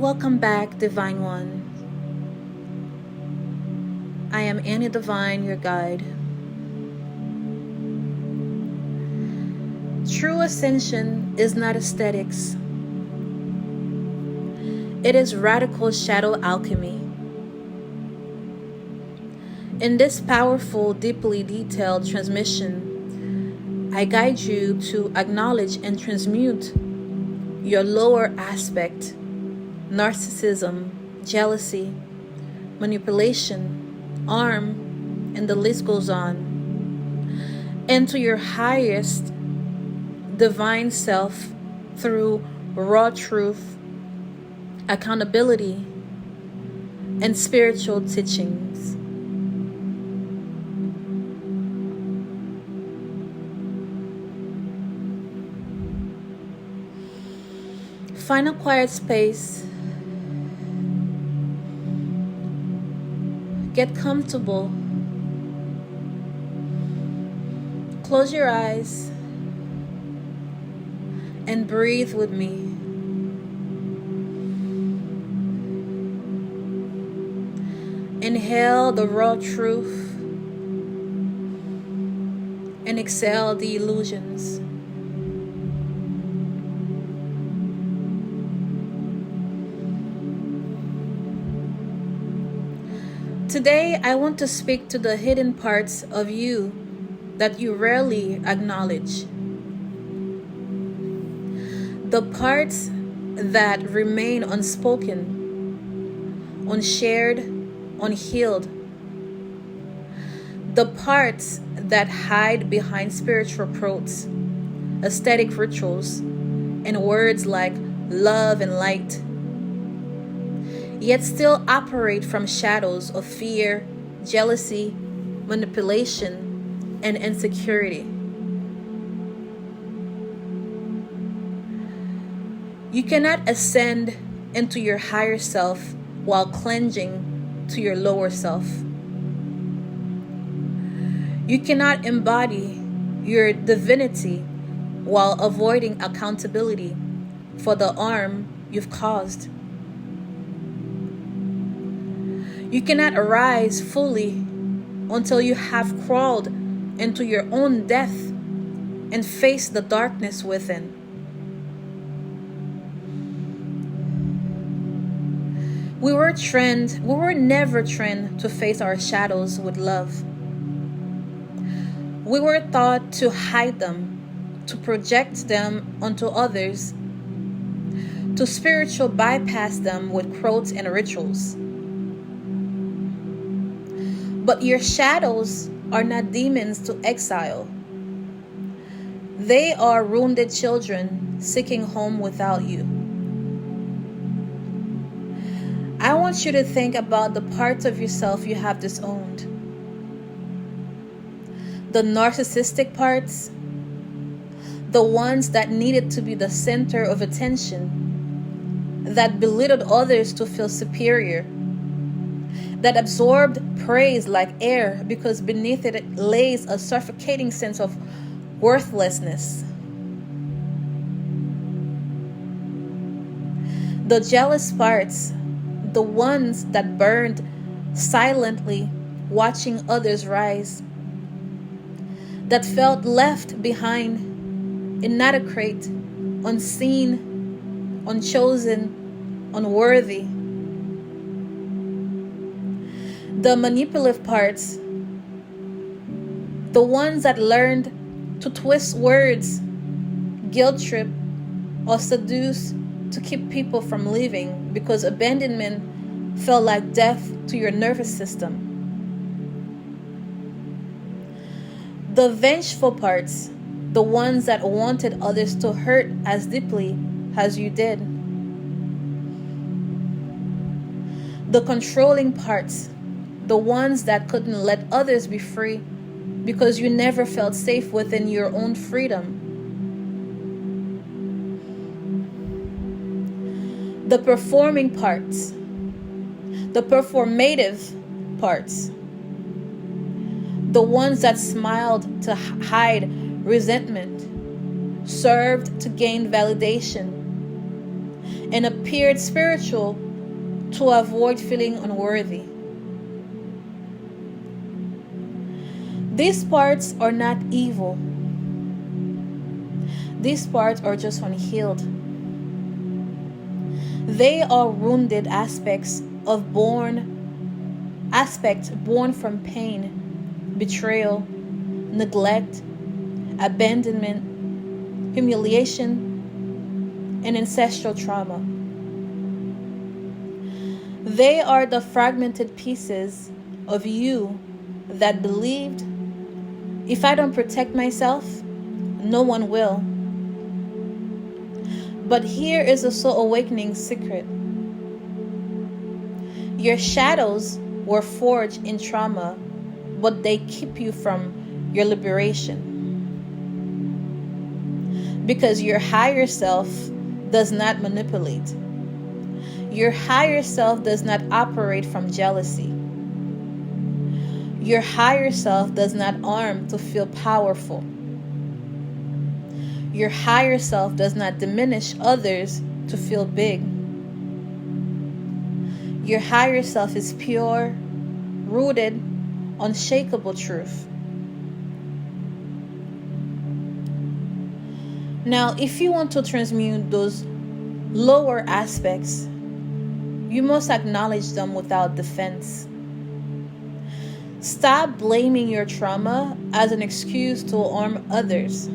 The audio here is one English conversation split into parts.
Welcome back, Divine One. I am Annie Divine, your guide. True ascension is not aesthetics. It is radical shadow alchemy. In this powerful, deeply detailed transmission, I guide you to acknowledge and transmute your lower aspect, narcissism, jealousy, manipulation, and the list goes on, into your highest divine self through raw truth, accountability, and spiritual teachings. Find a quiet space. Get comfortable. Close your eyes and breathe with me. Inhale the raw truth and exhale the illusions. Today, I want to speak to the hidden parts of you that you rarely acknowledge. The parts that remain unspoken, unshared, unhealed. The parts that hide behind spiritual quotes, aesthetic rituals, and words like love and light, yet still operate from shadows of fear, jealousy, manipulation, and insecurity. You cannot ascend into your higher self while clinging to your lower self. You cannot embody your divinity while avoiding accountability for the harm you've caused. You cannot arise fully until you have crawled into your own death and faced the darkness within. We were never trained to face our shadows with love. We were taught to hide them, to project them onto others, to spiritual bypass them with quotes and rituals. But your shadows are not demons to exile. They are wounded children seeking home without you. I want you to think about the parts of yourself you have disowned. The narcissistic parts, the ones that needed to be the center of attention, that belittled others to feel superior, that absorbed praise like air because beneath it lays a suffocating sense of worthlessness. The jealous parts, the ones that burned silently watching others rise, that felt left behind, inadequate, unseen, unchosen, unworthy. The manipulative parts, the ones that learned to twist words, guilt trip, or seduce to keep people from leaving because abandonment felt like death to your nervous system. The vengeful parts, the ones that wanted others to hurt as deeply as you did. The controlling parts, the ones that couldn't let others be free because you never felt safe within your own freedom. The performing parts, the performative parts, the ones that smiled to hide resentment, served to gain validation, and appeared spiritual to avoid feeling unworthy. These parts are not evil. These parts are just unhealed. They are wounded aspects born from pain, betrayal, neglect, abandonment, humiliation, and ancestral trauma. They are the fragmented pieces of you that believed, if I don't protect myself, no one will. But here is a soul awakening secret. Your shadows were forged in trauma, but they keep you from your liberation. Because your higher self does not manipulate. Your higher self does not operate from jealousy. Your higher self does not arm to feel powerful. Your higher self does not diminish others to feel big. Your higher self is pure, rooted, unshakable truth. Now, if you want to transmute those lower aspects, you must acknowledge them without defense. Stop blaming your trauma as an excuse to harm others.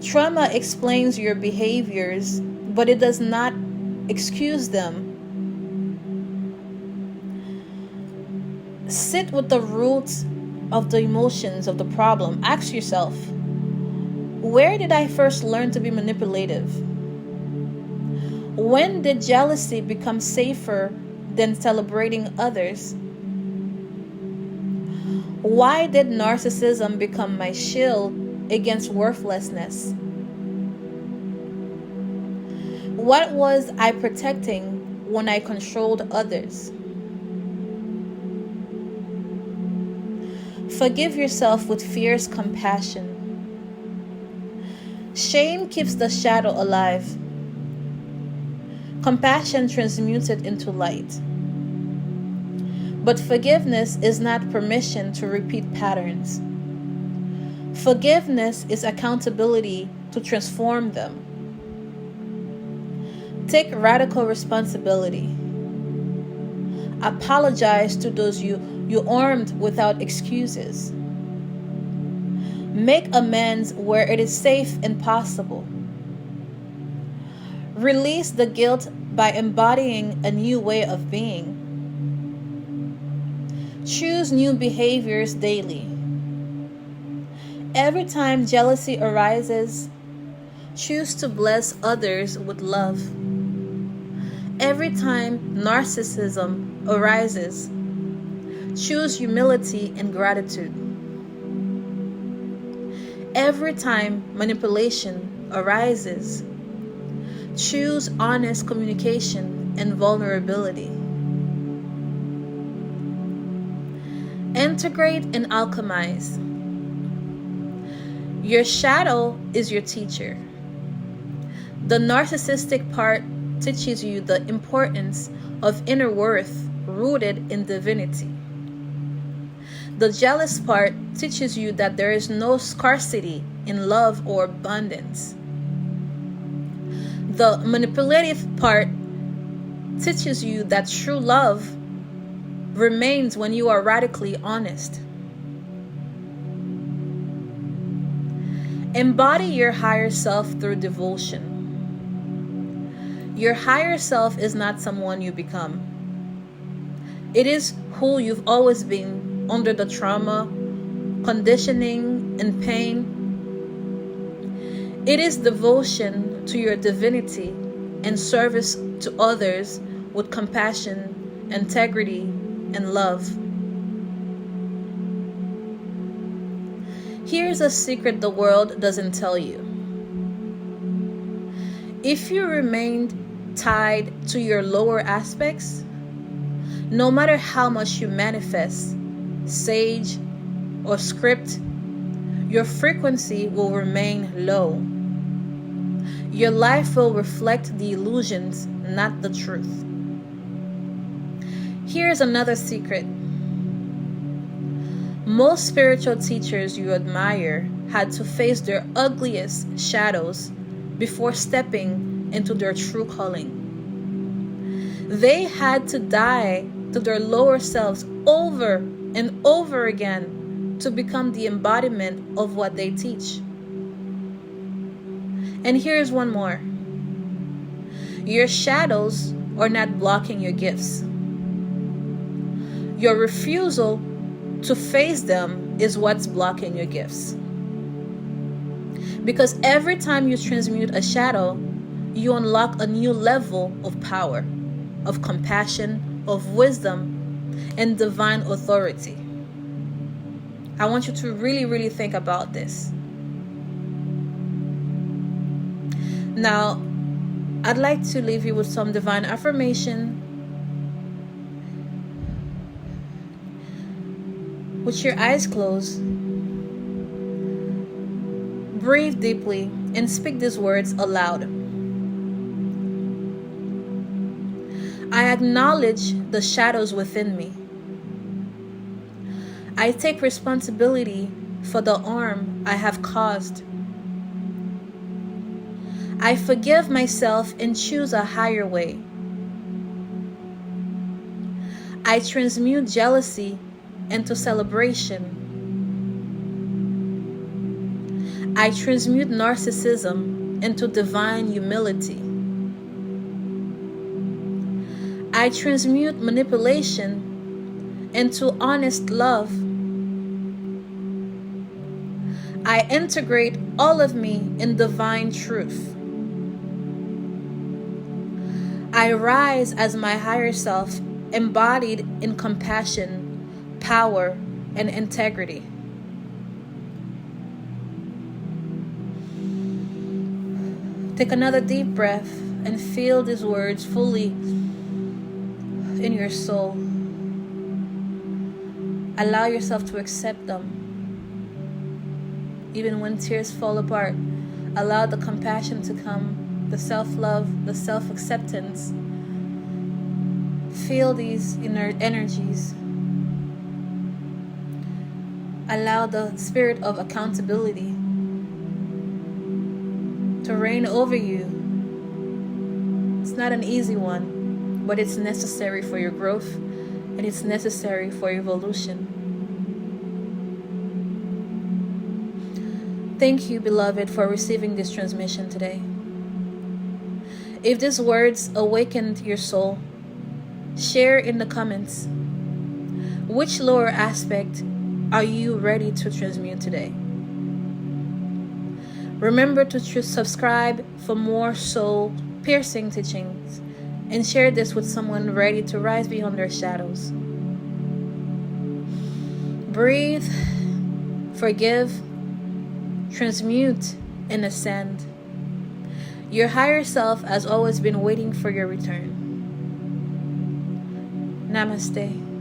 Trauma explains your behaviors, but it does not excuse them. Sit with the roots of the emotions of the problem. Ask yourself, where did I first learn to be manipulative? When did jealousy become safer than celebrating others? Why did narcissism become my shield against worthlessness? What was I protecting when I controlled others? Forgive yourself with fierce compassion. Shame keeps the shadow alive. Compassion transmutes it into light. But forgiveness is not permission to repeat patterns. Forgiveness is accountability to transform them. Take radical responsibility. Apologize to those you harmed without excuses. Make amends where it is safe and possible. Release the guilt by embodying a new way of being. Choose new behaviors daily. Every time jealousy arises, choose to bless others with love. Every time narcissism arises, choose humility and gratitude. Every time manipulation arises, choose honest communication and vulnerability. Integrate and alchemize. Your shadow is your teacher. The narcissistic part teaches you the importance of inner worth rooted in divinity. The jealous part teaches you that there is no scarcity in love or abundance. The manipulative part teaches you that true love remains when you are radically honest. Embody your higher self through devotion. Your higher self is not someone you become. It is who you've always been under the trauma, conditioning, and pain. It is devotion to your divinity and service to others with compassion, integrity, and love. Here's a secret the world doesn't tell you. If you remained tied to your lower aspects, no matter how much you manifest, sage, or script, your frequency will remain low. Your life will reflect the illusions, not the truth. Here's another secret. Most spiritual teachers you admire had to face their ugliest shadows before stepping into their true calling. They had to die to their lower selves over and over again to become the embodiment of what they teach. And here's one more. Your shadows are not blocking your gifts. Your refusal to face them is what's blocking your gifts. Because every time you transmute a shadow, you unlock a new level of power, of compassion, of wisdom, and divine authority. I want you to really, really think about this. Now, I'd like to leave you with some divine affirmation. With your eyes closed, breathe deeply and speak these words aloud. I acknowledge the shadows within me. I take responsibility for the harm I have caused. I forgive myself and choose a higher way. I transmute jealousy into celebration. I transmute narcissism into divine humility. I transmute manipulation into honest love. I integrate all of me in divine truth. I rise as my higher self, embodied in compassion, power, and integrity. Take another deep breath and feel these words fully in your soul. Allow yourself to accept them. Even when tears fall apart, allow the compassion to come, the self-love, the self-acceptance. Feel these inner energies. Allow the spirit of accountability to reign over you. It's not an easy one, but it's necessary for your growth and it's necessary for evolution. Thank you, beloved, for receiving this transmission today. If these words awakened your soul, share in the comments. Which lower aspect are you ready to transmute today? Remember to subscribe for more soul-piercing teachings and share this with someone ready to rise beyond their shadows. Breathe, forgive, transmute, and ascend. Your higher self has always been waiting for your return. Namaste.